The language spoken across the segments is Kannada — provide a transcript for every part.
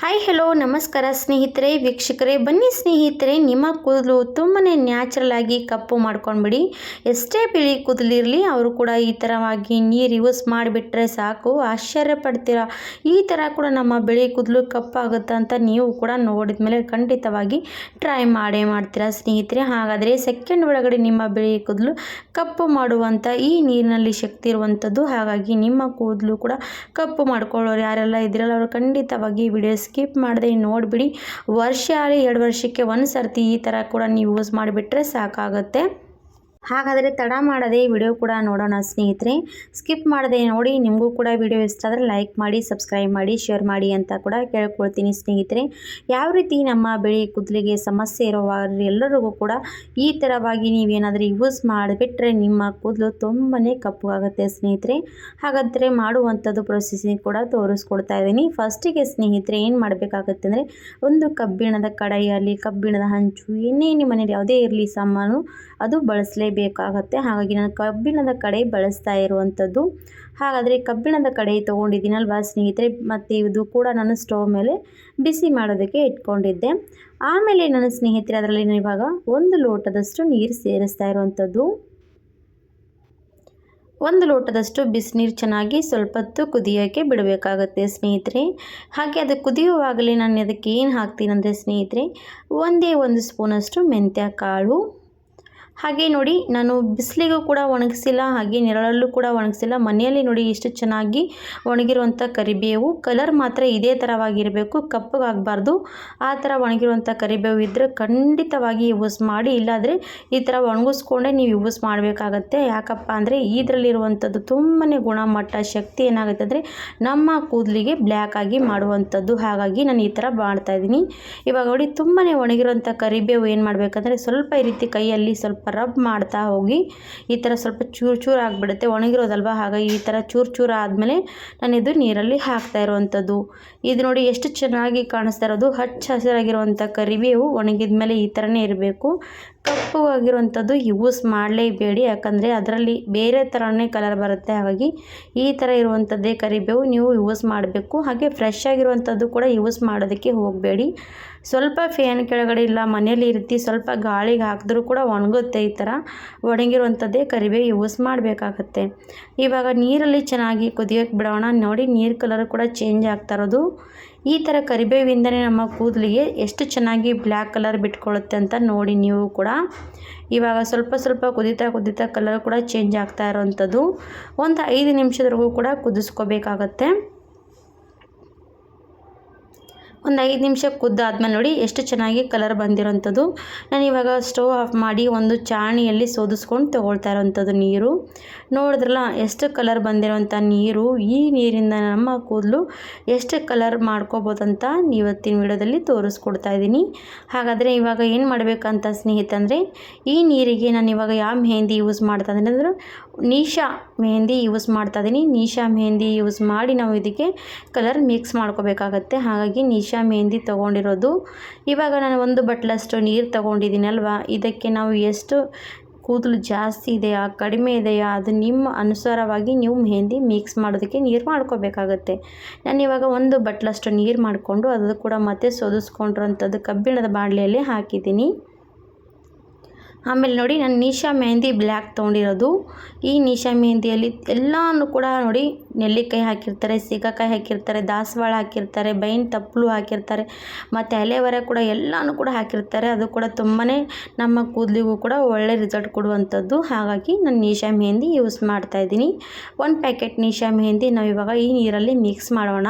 ಹಾಯ್ ಹಲೋ ನಮಸ್ಕಾರ ಸ್ನೇಹಿತರೆ ವೀಕ್ಷಕರೇ, ಬನ್ನಿ ಸ್ನೇಹಿತರೆ, ನಿಮ್ಮ ಕೂದಲು ತುಂಬಾ ನ್ಯಾಚುರಲ್ ಆಗಿ ಕಪ್ಪು ಮಾಡ್ಕೊಂಡ್ಬಿಡಿ. ಎಷ್ಟೇ ಬಿಳಿ ಕೂದಲಿರಲಿ ಅವರು ಕೂಡ ಈ ಥರವಾಗಿ ನೀರು ಯೂಸ್ ಮಾಡಿಬಿಟ್ರೆ ಸಾಕು, ಆಶ್ಚರ್ಯ ಪಡ್ತೀರಾ. ಈ ಥರ ಕೂಡ ನಮ್ಮ ಬಿಳಿ ಕೂದಲು ಕಪ್ಪಾಗುತ್ತೆ ಅಂತ ನೀವು ಕೂಡ ನೋಡಿದ ಮೇಲೆ ಖಂಡಿತವಾಗಿ ಟ್ರೈ ಮಾಡ್ತೀರಾ ಸ್ನೇಹಿತರೆ. ಹಾಗಾದರೆ ಸೆಕೆಂಡ್ ಒಳಗಡೆ ನಿಮ್ಮ ಬಿಳಿ ಕೂದಲು ಕಪ್ಪು ಮಾಡುವಂಥ ಈ ನೀರಿನಲ್ಲಿ ಶಕ್ತಿ ಇರುವಂಥದ್ದು. ಹಾಗಾಗಿ ನಿಮ್ಮ ಕೂದಲು ಕೂಡ ಕಪ್ಪು ಮಾಡ್ಕೊಳ್ಳೋರು ಯಾರೆಲ್ಲ ಇದ್ರಲ್ಲ ಅವರು ಖಂಡಿತವಾಗಿ ವಿಡಿಯೋ ಸ್ಕಿಪ್ ಮಾಡದೆ ನೋಡಿಬಿಡಿ. ವರ್ಷ 2 ವರ್ಷಕ್ಕೆ ಒಂದು ಸರ್ತಿ ಈ ಥರ ಕೂಡ ನೀವು ಯೂಸ್ ಮಾಡಿಬಿಟ್ರೆ ಸಾಕಾಗುತ್ತೆ. ಹಾಗಾದರೆ ತಡ ಮಾಡದೆ ವಿಡಿಯೋ ಕೂಡ ನೋಡೋಣ ಸ್ನೇಹಿತರೆ. ಸ್ಕಿಪ್ ಮಾಡದೆ ನೋಡಿ. ನಿಮಗೂ ಕೂಡ ವಿಡಿಯೋ ಇಷ್ಟ ಆದರೆ ಲೈಕ್ ಮಾಡಿ, ಸಬ್ಸ್ಕ್ರೈಬ್ ಮಾಡಿ, ಶೇರ್ ಮಾಡಿ ಅಂತ ಕೂಡ ಕೇಳ್ಕೊಳ್ತೀನಿ ಸ್ನೇಹಿತರೆ. ಯಾವ ರೀತಿ ನಮ್ಮ ಬಿಳಿ ಕೂದಲಿಗೆ ಸಮಸ್ಯೆ ಇರೋವಾಗ ಎಲ್ಲರಿಗೂ ಕೂಡ ಈ ಥರವಾಗಿ ನೀವೇನಾದರೂ ಯೂಸ್ ಮಾಡಿಬಿಟ್ರೆ ನಿಮ್ಮ ಕೂದಲು ತುಂಬಾ ಕಪ್ಪುಗಾಗುತ್ತೆ ಸ್ನೇಹಿತರೆ. ಹಾಗಾದರೆ ಮಾಡುವಂಥದ್ದು ಪ್ರೊಸೆಸಿಂಗ್ ಕೂಡ ತೋರಿಸ್ಕೊಡ್ತಾ ಇದ್ದೀನಿ. ಫಸ್ಟಿಗೆ ಸ್ನೇಹಿತರೆ ಏನು ಮಾಡಬೇಕಾಗುತ್ತೆ ಅಂದರೆ, ಒಂದು ಕಬ್ಬಿಣದ ಕಡಾಯಿಯಲ್ಲಿ ಕಬ್ಬಿಣದ ಹಂಚು ಏನೇ ನಿಮ್ಮ ಮನೇಲಿ ಯಾವುದೇ ಇರಲಿ ಸಾಮಾನು ಅದು ಬಳಸಲೇಬೇಕಾಗತ್ತೆ. ಹಾಗಾಗಿ ನಾನು ಕಬ್ಬಿಣದ ಕಡಾಯಿ ಬಳಸ್ತಾ ಇರುವಂಥದ್ದು. ಹಾಗಾದರೆ ಕಬ್ಬಿಣದ ಕಡಾಯಿ ತೊಗೊಂಡಿದ್ದೀನಲ್ವಾ ಸ್ನೇಹಿತರೆ, ಮತ್ತು ಇದು ಕೂಡ ನಾನು ಸ್ಟವ್ ಮೇಲೆ ಬಿಸಿ ಮಾಡೋದಕ್ಕೆ ಇಟ್ಕೊಂಡಿದ್ದೆ. ಆಮೇಲೆ ನನ್ನ ಸ್ನೇಹಿತರೆ ಅದರಲ್ಲಿ ನಾನು ಇವಾಗ 1 ಲೋಟದಷ್ಟು ನೀರು ಸೇರಿಸ್ತಾ ಇರುವಂಥದ್ದು. 1 ಲೋಟದಷ್ಟು ಬಿಸಿನೀರು ಚೆನ್ನಾಗಿ ಸ್ವಲ್ಪ ಹೊತ್ತು ಕುದಿಯೋಕ್ಕೆ ಬಿಡಬೇಕಾಗತ್ತೆ ಸ್ನೇಹಿತರೆ. ಹಾಗೆ ಅದು ಕುದಿಯುವಾಗಲೇ ನಾನು ಅದಕ್ಕೆ ಏನು ಹಾಕ್ತೀನಿ ಅಂದರೆ ಸ್ನೇಹಿತರೆ, ಒಂದೇ 1 ಸ್ಪೂನಷ್ಟು ಮೆಂತ್ಯ ಕಾಳು. ಹಾಗೆ ನೋಡಿ, ನಾನು ಬಿಸಿಲಿಗೂ ಕೂಡ ಒಣಗಿಸಿಲ್ಲ, ಹಾಗೆ ನೆರಳಲ್ಲೂ ಕೂಡ ಒಣಗಿಸಿಲ್ಲ. ಮನೆಯಲ್ಲಿ ನೋಡಿ ಎಷ್ಟು ಚೆನ್ನಾಗಿ ಒಣಗಿರುವಂಥ ಕರಿಬೇವು. ಕಲರ್ ಮಾತ್ರ ಇದೇ ಥರವಾಗಿರಬೇಕು, ಕಪ್ಪಗಾಗಬಾರ್ದು. ಆ ಥರ ಒಣಗಿರುವಂಥ ಕರಿಬೇವು ಇದ್ದರೆ ಖಂಡಿತವಾಗಿ ಯೂಸ್ ಮಾಡಿ. ಇಲ್ಲಾದರೆ ಈ ಥರ ಒಣಗಿಸ್ಕೊಂಡೇ ನೀವು ಯೂಸ್ ಮಾಡಬೇಕಾಗತ್ತೆ. ಯಾಕಪ್ಪ ಅಂದರೆ ಇದರಲ್ಲಿರುವಂಥದ್ದು ತುಂಬಾ ಗುಣಮಟ್ಟ ಶಕ್ತಿ ಏನಾಗುತ್ತೆ ಅಂದರೆ ನಮ್ಮ ಕೂದಲಿಗೆ ಬ್ಲ್ಯಾಕ್ ಆಗಿ ಮಾಡುವಂಥದ್ದು. ಹಾಗಾಗಿ ನಾನು ಈ ಥರ ಮಾಡ್ತಾಯಿದ್ದೀನಿ. ಇವಾಗ ನೋಡಿ, ತುಂಬಾ ಒಣಗಿರುವಂಥ ಕರಿಬೇವು ಏನು ಮಾಡಬೇಕಂದ್ರೆ ಸ್ವಲ್ಪ ಈ ರೀತಿ ಕೈಯಲ್ಲಿ ಸ್ವಲ್ಪ ರಬ್ ಮಾಡ್ತಾ ಹೋಗಿ ಈ ಥರ ಸ್ವಲ್ಪ ಚೂರು ಆಗಿಬಿಡುತ್ತೆ, ಒಣಗಿರೋದಲ್ವ. ಹಾಗಾಗಿ ಈ ಥರ ಚೂರು ಆದಮೇಲೆ ನಾನು ಇದು ನೀರಲ್ಲಿ ಹಾಕ್ತಾ ಇರುವಂಥದ್ದು. ಇದು ನೋಡಿ ಎಷ್ಟು ಚೆನ್ನಾಗಿ ಕಾಣಿಸ್ತಾ ಇರೋದು. ಹಚ್ಚ ಹಸಿರಾಗಿರುವಂಥ ಕರಿಬೇವು ಒಣಗಿದ ಮೇಲೆ ಈ ಥರನೇ ಇರಬೇಕು. ಕಪ್ಪು ಆಗಿರುವಂಥದ್ದು ಯೂಸ್ ಮಾಡಲೇಬೇಡಿ, ಯಾಕಂದರೆ ಅದರಲ್ಲಿ ಬೇರೆ ಥರನೇ ಕಲರ್ ಬರುತ್ತೆ. ಹಾಗಾಗಿ ಈ ಥರ ಇರುವಂಥದ್ದೇ ಕರಿಬೇವು ನೀವು ಯೂಸ್ ಮಾಡಬೇಕು. ಹಾಗೆ ಫ್ರೆಶ್ ಆಗಿರುವಂಥದ್ದು ಕೂಡ ಯೂಸ್ ಮಾಡೋದಕ್ಕೆ ಹೋಗಬೇಡಿ. ಸ್ವಲ್ಪ ಫ್ಯಾನ್ ಕೆಳಗಡೆ ಇಲ್ಲ ಮನೇಲಿ ಇರ್ತಿ, ಸ್ವಲ್ಪ ಗಾಳಿಗೆ ಹಾಕಿದ್ರೂ ಕೂಡ ಒಣಗುತ್ತೆ. ಈ ಥರ ಒಣಗಿರುವಂಥದ್ದೇ ಕರಿಬೇವು ಯೂಸ್ ಮಾಡಬೇಕಾಗತ್ತೆ. ಇವಾಗ ನೀರಲ್ಲಿ ಚೆನ್ನಾಗಿ ಕುದಿಯೋಕ್ಕೆ ಬಿಡೋಣ. ನೋಡಿ, ನೀರು ಕಲರ್ ಕೂಡ ಚೇಂಜ್ ಆಗ್ತಾ ಇರೋದು. ಈ ಥರ ಕರಿಬೇವಿಂದನೇ ನಮ್ಮ ಕೂದಲಿಗೆ ಎಷ್ಟು ಚೆನ್ನಾಗಿ ಬ್ಲ್ಯಾಕ್ ಕಲರ್ ಬಿಟ್ಕೊಳ್ಳುತ್ತೆ ಅಂತ ನೋಡಿ ನೀವು ಕೂಡ. ಇವಾಗ ಸ್ವಲ್ಪ ಕುದೀತಾ ಕಲರ್ ಕೂಡ ಚೇಂಜ್ ಆಗ್ತಾ ಇರೋವಂಥದ್ದು. ಒಂದು 5 ನಿಮಿಷದವರೆಗೂ ಕೂಡ ಕುದಿಸ್ಕೋಬೇಕಾಗತ್ತೆ. ಒಂದು 5 ನಿಮಿಷ ಕುದ್ದಾದ್ಮೇಲೆ ನೋಡಿ ಎಷ್ಟು ಚೆನ್ನಾಗಿ ಕಲರ್ ಬಂದಿರೋಂಥದ್ದು. ನಾನು ಇವಾಗ ಸ್ಟವ್ ಆಫ್ ಮಾಡಿ ಒಂದು ಚಾಣಿಯಲ್ಲಿ ಸೋದಿಸ್ಕೊಂಡು ತೊಗೊಳ್ತಾ ಇರೋವಂಥದ್ದು ನೀರು. ನೋಡಿದ್ರಲ್ಲ ಎಷ್ಟು ಕಲರ್ ಬಂದಿರೋಂಥ ನೀರು. ಈ ನೀರಿಂದ ನಮ್ಮ ಕೂದಲು ಎಷ್ಟು ಕಲರ್ ಮಾಡ್ಕೋಬೋದಂತ ಇವತ್ತಿನ ವಿಡಿಯೋದಲ್ಲಿ ತೋರಿಸ್ಕೊಡ್ತಾ ಇದ್ದೀನಿ. ಹಾಗಾದರೆ ಇವಾಗ ಏನು ಮಾಡಬೇಕಂತ ಸ್ನೇಹಿತಂದರೆ, ಈ ನೀರಿಗೆ ನಾನು ಇವಾಗ ಯಾವ ಮೆಹಂದಿ ಯೂಸ್ ಮಾಡ್ತಾ ಇದ್ದೀನಿ ಅಂದರೆ ನೀಶಾ ಮೆಹಂದಿ ಯೂಸ್ ಮಾಡ್ತಾ ಇದ್ದೀನಿ. ನೀಶಾ ಮೆಹಂದಿ ಯೂಸ್ ಮಾಡಿ ನಾವು ಇದಕ್ಕೆ ಕಲರ್ ಮಿಕ್ಸ್ ಮಾಡ್ಕೋಬೇಕಾಗತ್ತೆ. ಹಾಗಾಗಿ ನೀಶಾ ಮೆಹಂದಿ ತೊಗೊಂಡಿರೋದು. ಇವಾಗ ನಾನು 1 ಬಟ್ಲಷ್ಟು ನೀರು ತೊಗೊಂಡಿದ್ದೀನಲ್ವ, ಇದಕ್ಕೆ ನಾವು ಎಷ್ಟು ಕೂದಲು ಜಾಸ್ತಿ ಇದೆಯಾ ಕಡಿಮೆ ಇದೆಯಾ ಅದು ನಿಮ್ಮ ಅನುಸಾರವಾಗಿ ನೀವು ಮೆಹಂದಿ ಮಿಕ್ಸ್ ಮಾಡೋದಕ್ಕೆ ನೀರು ಮಾಡ್ಕೋಬೇಕಾಗತ್ತೆ. ನಾನು ಇವಾಗ 1 ಬಟ್ಲಷ್ಟು ನೀರು ಮಾಡಿಕೊಂಡು ಅದು ಕೂಡ ಮತ್ತೆ ಸೋದಿಸ್ಕೊಂಡಿರೋಂಥದ್ದು ಕಬ್ಬಿಣದ ಬಾಣಲೆಯಲ್ಲಿ ಹಾಕಿದ್ದೀನಿ. ಆಮೇಲೆ ನೋಡಿ, ನಾನು ನೀಶಾ ಮೆಹಂದಿ ಬ್ಲ್ಯಾಕ್ ತೊಗೊಂಡಿರೋದು. ಈ ನೀಶಾ ಮೆಹಂದಿಯಲ್ಲಿ ಎಲ್ಲನೂ ಕೂಡ ನೋಡಿ, ನೆಲ್ಲಿಕಾಯಿ ಹಾಕಿರ್ತಾರೆ, ಸೀಗೆಕಾಯಿ ಹಾಕಿರ್ತಾರೆ, ದಾಸವಾಳ ಹಾಕಿರ್ತಾರೆ, ಬೈನ್ ತಪ್ಪಲು ಹಾಕಿರ್ತಾರೆ, ಮತ್ತು ಎಲೆವರ ಕೂಡ ಎಲ್ಲನೂ ಕೂಡ ಹಾಕಿರ್ತಾರೆ. ಅದು ಕೂಡ ತುಂಬಾ ನಮ್ಮ ಕೂದಲಿಗೂ ಕೂಡ ಒಳ್ಳೆ ರಿಸಲ್ಟ್ ಕೊಡುವಂಥದ್ದು. ಹಾಗಾಗಿ ನಾನು ನೀಶಾ ಮೆಹಂದಿ ಯೂಸ್ ಮಾಡ್ತಾಯಿದ್ದೀನಿ. 1 ಪ್ಯಾಕೆಟ್ ನೀಶಾ ಮೆಹಂದಿ ನಾವು ಇವಾಗ ಈ ನೀರಲ್ಲಿ ಮಿಕ್ಸ್ ಮಾಡೋಣ.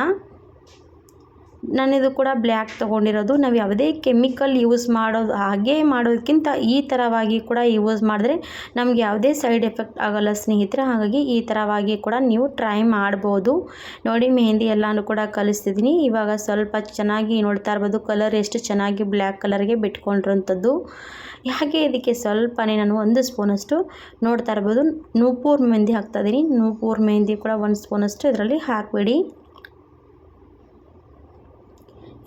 ನಾನಿದು ಕೂಡ ಬ್ಲ್ಯಾಕ್ ತೊಗೊಂಡಿರೋದು. ನಾವು ಯಾವುದೇ ಕೆಮಿಕಲ್ ಯೂಸ್ ಮಾಡೋದಕ್ಕಿಂತ ಈ ಥರವಾಗಿ ಕೂಡ ಯೂಸ್ ಮಾಡಿದ್ರೆ ನಮಗೆ ಯಾವುದೇ ಸೈಡ್ ಎಫೆಕ್ಟ್ ಆಗೋಲ್ಲ ಸ್ನೇಹಿತರೆ. ಹಾಗಾಗಿ ಈ ಥರವಾಗಿ ಕೂಡ ನೀವು ಟ್ರೈ ಮಾಡ್ಬೋದು. ನೋಡಿ, ಮೆಹಂದಿ ಎಲ್ಲನೂ ಕೂಡ ಕಲಿಸ್ತಿದ್ದೀನಿ. ಇವಾಗ ಸ್ವಲ್ಪ ಚೆನ್ನಾಗಿ ನೋಡ್ತಾ ಇರ್ಬೋದು ಕಲರ್ ಎಷ್ಟು ಚೆನ್ನಾಗಿ ಬ್ಲ್ಯಾಕ್ ಕಲರ್ಗೆ ಬಿಟ್ಕೊಂಡಿರೋಂಥದ್ದು. ಹಾಗೆ ಇದಕ್ಕೆ ಸ್ವಲ್ಪನೇ ನಾನು 1 ಸ್ಪೂನಷ್ಟು ನೋಡ್ತಾ ಇರ್ಬೋದು ನೂಪುರ್ ಮೆಹಂದಿ ಹಾಕ್ತಾಯಿದ್ದೀನಿ. ನೂಪುರ್ ಮೆಹಂದಿ ಕೂಡ 1 ಸ್ಪೂನಷ್ಟು ಇದರಲ್ಲಿ ಹಾಕಬೇಡಿ.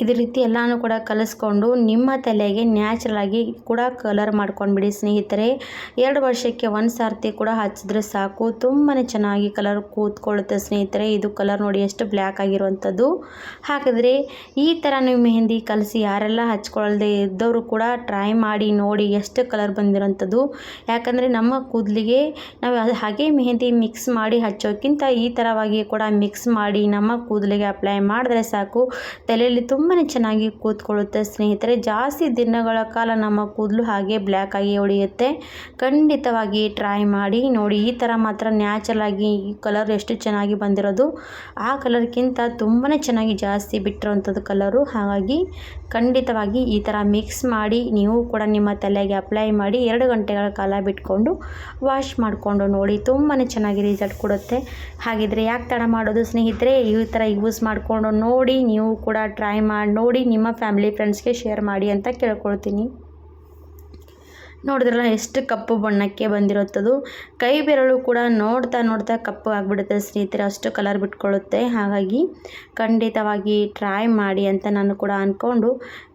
ಇದೇ ರೀತಿ ಎಲ್ಲನೂ ಕೂಡ ಕಲಿಸ್ಕೊಂಡು ನಿಮ್ಮ ತಲೆಗೆ ನ್ಯಾಚುರಲಾಗಿ ಕೂಡ ಕಲರ್ ಮಾಡ್ಕೊಂಡ್ಬಿಡಿ ಸ್ನೇಹಿತರೆ. 2 ವರ್ಷಕ್ಕೆ ಒಂದು ಸಾರ್ತಿ ಕೂಡ ಹಚ್ಚಿದ್ರೆ ಸಾಕು, ತುಂಬಾ ಚೆನ್ನಾಗಿ ಕಲರ್ ಕೂತ್ಕೊಳ್ಳುತ್ತೆ ಸ್ನೇಹಿತರೆ. ಇದು ಕಲರ್ ನೋಡಿ ಎಷ್ಟು ಬ್ಲ್ಯಾಕ್ ಆಗಿರುವಂಥದ್ದು. ಹಾಗಾದರೆ ಈ ಥರ ನೀವು ಮೆಹಂದಿ ಕಲಿಸಿ ಯಾರೆಲ್ಲ ಹಚ್ಕೊಳ್ಳದೆ ಇದ್ದವರು ಕೂಡ ಟ್ರೈ ಮಾಡಿ ನೋಡಿ ಎಷ್ಟು ಕಲರ್ ಬಂದಿರೋಂಥದ್ದು. ಯಾಕಂದರೆ ನಮ್ಮ ಕೂದಲಿಗೆ ನಾವು ಹಾಗೆ ಮೆಹಂದಿ ಮಿಕ್ಸ್ ಮಾಡಿ ಹಚ್ಚೋಕ್ಕಿಂತ ಈ ಥರವಾಗಿ ಕೂಡ ಮಿಕ್ಸ್ ಮಾಡಿ ನಮ್ಮ ಕೂದಲಿಗೆ ಅಪ್ಲೈ ಮಾಡಿದ್ರೆ ಸಾಕು, ತಲೆಯಲ್ಲಿ ತುಂಬಾ ಚೆನ್ನಾಗಿ ಕೂತ್ಕೊಳ್ಳುತ್ತೆ ಸ್ನೇಹಿತರೆ. ಜಾಸ್ತಿ ದಿನಗಳ ಕಾಲ ನಮ್ಮ ಕೂದಲು ಹಾಗೆ ಬ್ಲ್ಯಾಕ್ ಆಗಿ ಉಳಿಯುತ್ತೆ. ಖಂಡಿತವಾಗಿ ಟ್ರೈ ಮಾಡಿ ನೋಡಿ. ಈ ಥರ ಮಾತ್ರ ನ್ಯಾಚುರಲ್ ಆಗಿ ಈ ಕಲರ್ ಎಷ್ಟು ಚೆನ್ನಾಗಿ ಬಂದಿರೋದು, ಆ ಕಲರ್ಗಿಂತ ತುಂಬಾ ಚೆನ್ನಾಗಿ ಜಾಸ್ತಿ ಬಿಟ್ಟಿರೋಂಥದ್ದು ಕಲರು. ಹಾಗಾಗಿ ಖಂಡಿತವಾಗಿ ಈ ಥರ ಮಿಕ್ಸ್ ಮಾಡಿ ನೀವು ಕೂಡ ನಿಮ್ಮ ತಲೆಗೆ ಅಪ್ಲೈ ಮಾಡಿ 2 ಗಂಟೆಗಳ ಕಾಲ ಬಿಟ್ಕೊಂಡು ವಾಶ್ ಮಾಡಿಕೊಂಡು ನೋಡಿ, ತುಂಬಾ ಚೆನ್ನಾಗಿ ರಿಸಲ್ಟ್ ಕೊಡುತ್ತೆ. ಹಾಗಿದ್ರೆ ಯಾಕೆ ತಡ ಮಾಡೋದು ಸ್ನೇಹಿತರೆ, ಈ ಥರ ಯೂಸ್ ಮಾಡಿಕೊಂಡು ನೋಡಿ, ನೀವು ಕೂಡ ಟ್ರೈ ಮಾಡಿ ನೋಡಿ ನಿಮ್ಮ ಫ್ಯಾಮಿಲಿ ಫ್ರೆಂಡ್ಸ್ಗೆ ಶೇರ್ ಮಾಡಿ ಅಂತ ಕೇಳ್ಕೊಳ್ತೀನಿ. ನೋಡಿದ್ರಲ್ಲ ಎಷ್ಟು ಕಪ್ಪು ಬಣ್ಣಕ್ಕೆ ಬಂದಿರುತ್ತದು. ಕೈ ಬೆರಳು ಕೂಡ ನೋಡ್ತಾ ಕಪ್ಪು ಆಗಿಬಿಡುತ್ತೆ ಸ್ನೇಹಿತರೆ, ಅಷ್ಟು ಕಲರ್ ಬಿಟ್ಕೊಳ್ಳುತ್ತೆ. ಹಾಗಾಗಿ ಖಂಡಿತವಾಗಿ ಟ್ರೈ ಮಾಡಿ ಅಂತ ನಾನು ಕೂಡ ಅಂದ್ಕೊಂಡು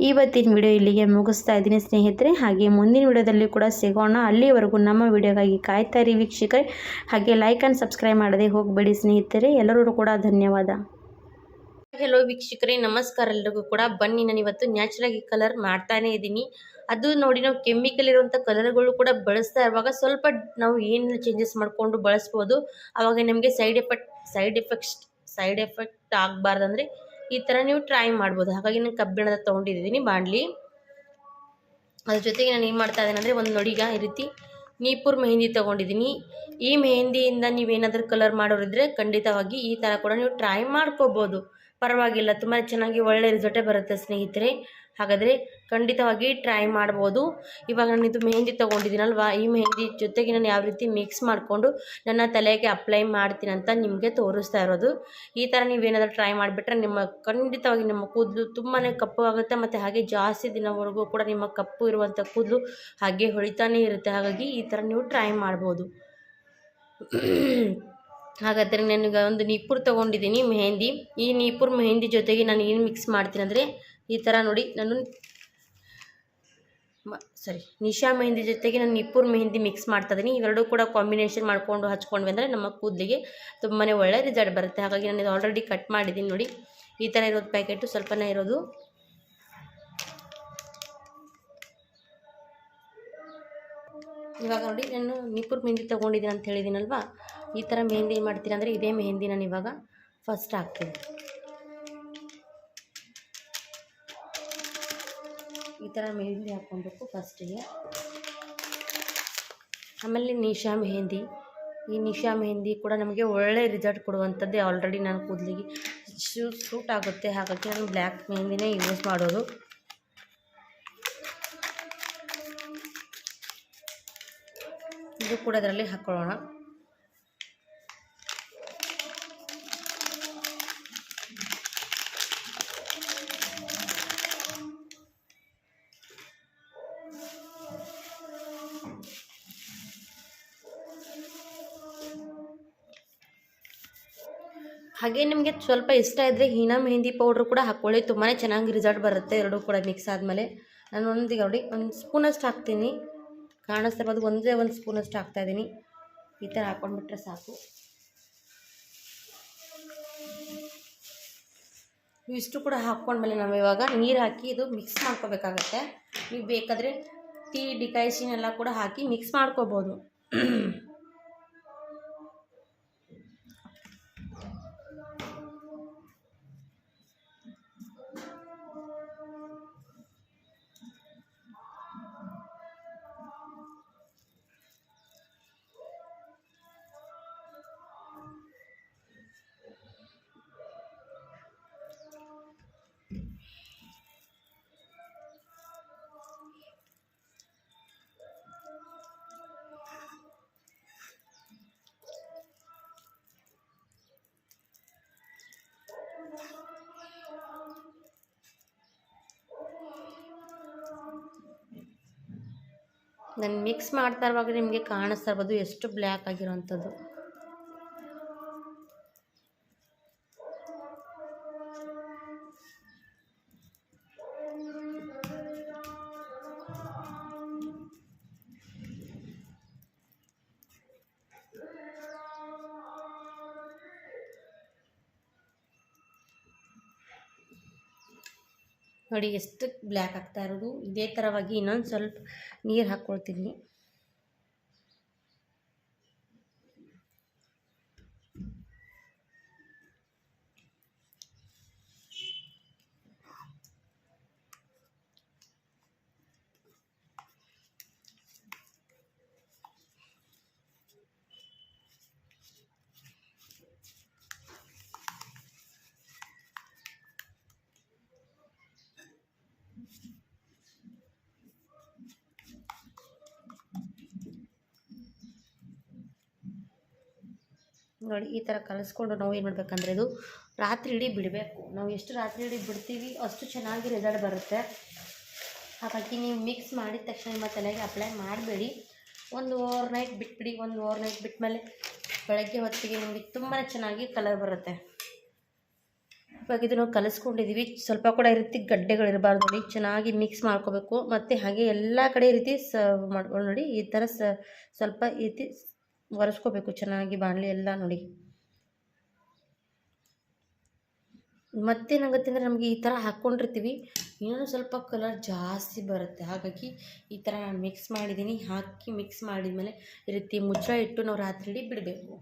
ಇವತ್ತಿನ ವಿಡಿಯೋ ಇಲ್ಲಿಗೆ ಮುಗಿಸ್ತಾ ಇದ್ದೀನಿ ಸ್ನೇಹಿತರೆ. ಹಾಗೆ ಮುಂದಿನ ವಿಡಿಯೋದಲ್ಲಿ ಕೂಡ ಸಿಗೋಣ. ಅಲ್ಲಿವರೆಗೂ ನಮ್ಮ ವಿಡಿಯೋಗಾಗಿ ಕಾಯ್ತಾ ಇರಿ ವೀಕ್ಷಕರೇ. ಹಾಗೆ ಲೈಕ್ ಆ್ಯಂಡ್ ಸಬ್ಸ್ಕ್ರೈಬ್ ಮಾಡದೆ ಹೋಗಬೇಡಿ ಸ್ನೇಹಿತರೆ. ಎಲ್ಲರೂ ಕೂಡ ಧನ್ಯವಾದ. ಹೆಲೋ ವೀಕ್ಷಕರೇ, ನಮಸ್ಕಾರ ಎಲ್ರಿಗೂ ಕೂಡ. ಬನ್ನಿ, ನಾನು ಇವತ್ತು ನ್ಯಾಚುರಲಾಗಿ ಕಲರ್ ಮಾಡ್ತಾನೇ ಇದ್ದೀನಿ. ಅದು ನೋಡಿ, ನಾವು ಕೆಮಿಕಲ್ ಇರುವಂಥ ಕಲರ್ಗಳು ಕೂಡ ಬಳಸ್ತಾ ಇರುವಾಗ ಸ್ವಲ್ಪ ನಾವು ಏನು ಚೇಂಜಸ್ ಮಾಡಿಕೊಂಡು ಬಳಸ್ಬೋದು. ಆವಾಗ ನಿಮಗೆ ಸೈಡ್ ಎಫೆಕ್ಟ್ ಆಗಬಾರ್ದಂದರೆ ಈ ಥರ ನೀವು ಟ್ರೈ ಮಾಡ್ಬೋದು. ಹಾಗಾಗಿ ನಾನು ಕಬ್ಬಿಣದ ತೊಗೊಂಡಿದ್ದೀನಿ ಬಾಣಲಿ. ಅದ್ರ ಜೊತೆಗೆ ನಾನು ಏನು ಮಾಡ್ತಾ ಇದ್ದೀನಿ ಅಂದರೆ, ಒಂದು ನೋಡಿಗ ಈ ರೀತಿ ನೀಪುರ್ ಮೆಹಂದಿ ತೊಗೊಂಡಿದ್ದೀನಿ. ಈ ಮೆಹಂದಿಯಿಂದ ನೀವೇನಾದರೂ ಕಲರ್ ಮಾಡೋರಿದ್ರೆ ಖಂಡಿತವಾಗಿ ಈ ಥರ ಕೂಡ ನೀವು ಟ್ರೈ ಮಾಡ್ಕೋಬೋದು, ಪರವಾಗಿಲ್ಲ. ತುಂಬ ಚೆನ್ನಾಗಿ ಒಳ್ಳೆ ರಿಸಲ್ಟೇ ಬರುತ್ತೆ ಸ್ನೇಹಿತರೆ. ಹಾಗಾದರೆ ಖಂಡಿತವಾಗಿ ಟ್ರೈ ಮಾಡ್ಬೋದು. ಇವಾಗ ನಾನು ಇದು ಮೆಹಂದಿ ತೊಗೊಂಡಿದ್ದೀನಲ್ವ, ಈ ಮೆಹಂದಿ ಜೊತೆಗೆ ನಾನು ಯಾವ ರೀತಿ ಮಿಕ್ಸ್ ಮಾಡಿಕೊಂಡು ನನ್ನ ತಲೆಗೆ ಅಪ್ಲೈ ಮಾಡ್ತೀನಿ ಅಂತ ನಿಮಗೆ ತೋರಿಸ್ತಾ ಇರೋದು. ಈ ಥರ ನೀವೇನಾದರೂ ಟ್ರೈ ಮಾಡಿಬಿಟ್ರೆ ಖಂಡಿತವಾಗಿ ನಿಮ್ಮ ಕೂದಲು ತುಂಬಾ ಕಪ್ಪು ಆಗುತ್ತೆ, ಮತ್ತು ಹಾಗೆ ಜಾಸ್ತಿ ದಿನವರೆಗೂ ಕೂಡ ನಿಮ್ಮ ಕಪ್ಪು ಇರುವಂಥ ಕೂದಲು ಹಾಗೆ ಹೊಳಿತಾನೇ ಇರುತ್ತೆ. ಹಾಗಾಗಿ ಈ ಥರ ನೀವು ಟ್ರೈ ಮಾಡ್ಬೋದು. ಹಾಗಾದರೆ ನನಗೆ ಒಂದು ನೀಪುರ್ ತೊಗೊಂಡಿದ್ದೀನಿ ಮೆಹಂದಿ. ಈ ನೀಪುರ್ ಮೆಹಂದಿ ಜೊತೆಗೆ ನಾನು ಏನು ಮಿಕ್ಸ್ ಮಾಡ್ತೀನಿ ಅಂದರೆ, ಈ ಥರ ನೋಡಿ, ನಾನು ನಿಶಾ ಮೆಹಂದಿ ಜೊತೆಗೆ ನಾನು ನೀಪುರ್ ಮೆಹಂದಿ ಮಿಕ್ಸ್ ಮಾಡ್ತಾಯಿದ್ದೀನಿ. ಇವೆರಡೂ ಕೂಡ ಕಾಂಬಿನೇಷನ್ ಮಾಡ್ಕೊಂಡು ಹಚ್ಕೊಂಡ್ವಿ ಅಂದರೆ ನಮ್ಮ ಕೂದಲಿಗೆ ತುಂಬಾ ಒಳ್ಳೆ ರಿಸಲ್ಟ್ ಬರುತ್ತೆ. ಹಾಗಾಗಿ ನಾನು ಇದು ಆಲ್ರೆಡಿ ಕಟ್ ಮಾಡಿದ್ದೀನಿ ನೋಡಿ. ಈ ಥರ ಇರೋದು ಪ್ಯಾಕೆಟು, ಸ್ವಲ್ಪನೇ ಇರೋದು. ಇವಾಗ ನೋಡಿ, ನಾನು ನೀಪುರ್ ಮೆಹಂದಿ ತೊಗೊಂಡಿದ್ದೀನಿ ಅಂತ ಹೇಳಿದ್ದೀನಲ್ವ, ಈ ಥರ ಮೆಹಂದಿ ಏನು ಮಾಡ್ತೀನಿ ಅಂದರೆ, ಇದೇ ಮೆಹಂದಿ ನಾನು ಇವಾಗ ಫಸ್ಟ್ ಹಾಕ್ತೀನಿ. ಈ ಥರ ಮೆಹಂದಿ ಹಾಕ್ಕೊಬೇಕು ಫಸ್ಟಿಗೆ. ಆಮೇಲೆ ನಿಶಾ ಮೆಹಂದಿ. ಈ ನಿಶಾ ಮೆಹಂದಿ ಕೂಡ ನಮಗೆ ಒಳ್ಳೆ ರಿಸಲ್ಟ್ ಕೊಡುವಂಥದ್ದೇ. ಆಲ್ರೆಡಿ ನಾನು ಕೂದಲಿಗೆ ಸೂಟ್ ಆಗುತ್ತೆ. ಹಾಗಾಗಿ ನಾನು ಬ್ಲ್ಯಾಕ್ ಮೆಹಂದಿನೇ ಯೂಸ್ ಮಾಡೋದು. ಇದು ಕೂಡ ಅದರಲ್ಲಿ ಹಾಕ್ಕೊಳ್ಳೋಣ. ಹಾಗೆ ನಿಮಗೆ ಸ್ವಲ್ಪ ಇಷ್ಟ ಇದ್ದರೆ ಹೀನಾ ಮೆಹಂದಿ ಪೌಡ್ರ್ ಕೂಡ ಹಾಕ್ಕೊಳ್ಳಿ, ತುಂಬಾ ಚೆನ್ನಾಗಿ ರಿಸಲ್ಟ್ ಬರುತ್ತೆ. ಎರಡೂ ಕೂಡ ಮಿಕ್ಸ್ ಆದಮೇಲೆ ನಾನು ನೋಡಿ ಒಂದು ಸ್ಪೂನಷ್ಟು ಹಾಕ್ತೀನಿ. ಕಾಣಿಸ್ತಾ ಇರ್ಬೋದು, ಒಂದೇ ಒಂದು ಸ್ಪೂನಷ್ಟು ಹಾಕ್ತಾಯಿದ್ದೀನಿ. ಈ ಥರ ಹಾಕ್ಕೊಂಡ್ಬಿಟ್ರೆ ಸಾಕು. ಇಷ್ಟು ಕೂಡ ಹಾಕ್ಕೊಂಡ್ಮೇಲೆ ನಾವು ಇವಾಗ ನೀರು ಹಾಕಿ ಇದು ಮಿಕ್ಸ್ ಮಾಡ್ಕೋಬೇಕಾಗತ್ತೆ. ನೀವು ಬೇಕಾದರೆ ಟೀ ಡಿಕಾಯಿಷನ್ ಎಲ್ಲ ಕೂಡ ಹಾಕಿ ಮಿಕ್ಸ್ ಮಾಡ್ಕೋಬೋದು. ನಾನು ಮಿಕ್ಸ್ ಮಾಡ್ತಾ ಇರುವಾಗ ನಿಮಗೆ ಕಾಣಿಸ್ತಾ ಇರ್ಬೋದು ಎಷ್ಟು ಬ್ಲ್ಯಾಕ್ ಆಗಿರೋವಂಥದ್ದು. ನೋಡಿ ಎಷ್ಟು ಬ್ಲ್ಯಾಕ್ ಆಗ್ತಾ ಇರೋದು. ಇದೇ ಥರವಾಗಿ ಇನ್ನೊಂದು ಸ್ವಲ್ಪ ನೀರು ಹಾಕ್ಕೊಳ್ತೀನಿ. ನೋಡಿ ಈ ಥರ ಕಲಿಸ್ಕೊಂಡು ನಾವು ಏನು ಮಾಡಬೇಕಂದ್ರೆ ಇದು ರಾತ್ರಿ ಇಡೀ ಬಿಡಬೇಕು. ನಾವು ಎಷ್ಟು ರಾತ್ರಿ ಇಡೀ ಬಿಡ್ತೀವಿ ಅಷ್ಟು ಚೆನ್ನಾಗಿ ರಿಸಲ್ಟ್ ಬರುತ್ತೆ. ಹಾಗಾಗಿ ನೀವು ಮಿಕ್ಸ್ ಮಾಡಿದ ತಕ್ಷಣ ನಿಮ್ಮ ತಲೆಗೆ ಅಪ್ಲೈ ಮಾಡಬೇಡಿ. ಒಂದು ಓವರ್ ನೈಟ್ ಬಿಟ್ಬಿಡಿ. ಒಂದು ಓವರ್ ನೈಟ್ ಬಿಟ್ಟ ಮೇಲೆ ಬೆಳಗ್ಗೆ ಹೊತ್ತಿಗೆ ನಿಮಗೆ ತುಂಬಾ ಚೆನ್ನಾಗಿ ಕಲರ್ ಬರುತ್ತೆ. ಇವಾಗ ಇದು ನಾವು ಕಲಿಸ್ಕೊಂಡಿದ್ದೀವಿ. ಸ್ವಲ್ಪ ಕೂಡ ಈ ರೀತಿ ಗಡ್ಡೆಗಳಿರಬಾರ್ದು ನೋಡಿ. ಚೆನ್ನಾಗಿ ಮಿಕ್ಸ್ ಮಾಡ್ಕೋಬೇಕು. ಮತ್ತು ಹಾಗೆ ಎಲ್ಲ ಕಡೆ ಈ ರೀತಿ ಮಾಡ್ಕೊಂಡು ನೋಡಿ ಈ ಥರ ಸ್ವಲ್ಪ ಈ ರೀತಿ ಒರೆಸ್ಕೋಬೇಕು ಚೆನ್ನಾಗಿ ಬಾಣಲಿ ಎಲ್ಲ ನೋಡಿ. ಮತ್ತೇನಾಗುತ್ತೆ ಅಂದರೆ ನಮಗೆ ಈ ಥರ ಹಾಕ್ಕೊಂಡಿರ್ತೀವಿ ಇನ್ನೂ ಸ್ವಲ್ಪ ಕಲರ್ ಜಾಸ್ತಿ ಬರುತ್ತೆ. ಹಾಗಾಗಿ ಈ ಥರ ನಾನು ಮಿಕ್ಸ್ ಮಾಡಿದ್ದೀನಿ. ಹಾಕಿ ಮಿಕ್ಸ್ ಮಾಡಿದ್ಮೇಲೆ ಈ ರೀತಿ ಮುಚ್ಚಳ ಇಟ್ಟು ನಾವು ರಾತ್ರಿ ಇಡೀ ಬಿಡಬೇಕು.